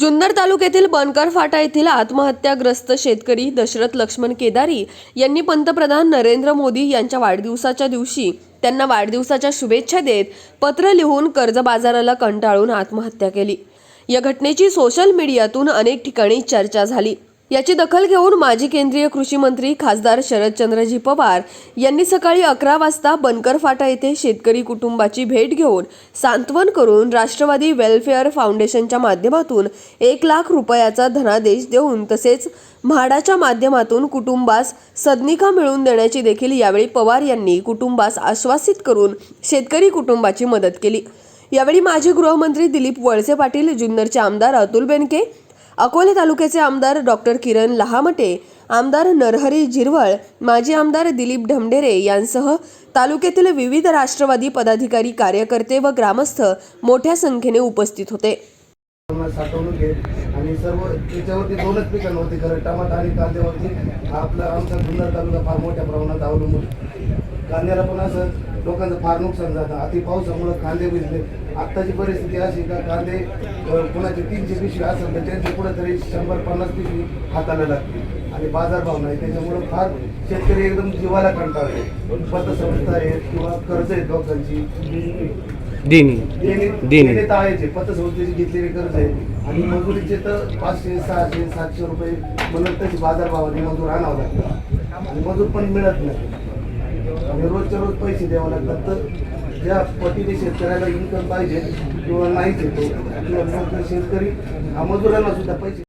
जुन्नर तालुक्यातील बनकर फाटा येथील आत्महत्याग्रस्त शेतकरी दशरथ लक्ष्मण केदारी यांनी पंतप्रधान नरेंद्र मोदी यांच्या वाढदिवसाच्या दिवशी त्यांना वाढदिवसाच्या शुभेच्छा देत पत्र लिहून कर्जबाजाराला कंटाळून आत्महत्या केली। या घटनेची सोशल मीडियातून अनेक ठिकाणी चर्चा झाली। याची दखल घेऊन माजी केंद्रीय कृषी मंत्री खासदार शरदचंद्रजी पवार यांनी सकाळी 11 वाजता बनकर फाटा येथे शेतकरी कुटुंबाची भेट घेऊन सांत्वन करून राष्ट्रवादी वेलफेअर फाउंडेशनच्या माध्यमातून 1 लाख रुपयाचा धनादेश देऊन तसेच म्हाडाच्या माध्यमातून कुटुंबास सदनिका मिळवून देण्याची देखील यावेळी पवार यांनी कुटुंबास आश्वासित करून शेतकरी कुटुंबाची मदत केली। यावेळी माजी गृहमंत्री दिलीप वळसे पाटील, जुन्नरचे आमदार अतुल बेनके, अकोले तालुक्याचे आमदार डॉक्टर किरण लहामटे, आमदार नरहरी झिरवळ, माजी आमदार दिलीप ढमढेरे यांसह तालुक्यातील विविध राष्ट्रवादी पदाधिकारी, कार्यकर्ते व ग्रामस्थ मोठ्या संख्येने उपस्थित होते। आणि सर्व त्याच्यावरती दोनच पिकांवरती खरं टमाटा आणि कांद्यावरती आपला आमचा जुन्नर तालुका फार मोठ्या प्रमाणात अवलंबून। कांद्याला पण असं लोकांचं फार नुकसान झालं। अति पावसामुळे कांदे भिजले। आत्ताची परिस्थिती अशी का कांदे कोणाचे 300 पिशवी असेल तर त्यांचे कुठेतरी 100-50 पिशवी हाताला लागते आणि बाजारभाव नाही। त्याच्यामुळे फार शेतकरी एकदम जीवाला कंटाळले। पतसंस्था आहेत किंवा कर्ज आहेत लोकांची देणे टाळायचे, पतसंस्थेची घेतलेली कर्ज आहे आणि मजुरीचे तर 500, 600, 700 रुपये म्हणून त्याची बाजारभावाने मजूर आणावं लागतं आणि मजूर पण मिळत नाही आणि रोजच्या रोज पैसे द्यावे लागतात। तर ज्या पटीने शेतकऱ्याला इन्कम पाहिजे किंवा नाहीच येतो किंवा शेतकरी मजुरांना सुद्धा पैसे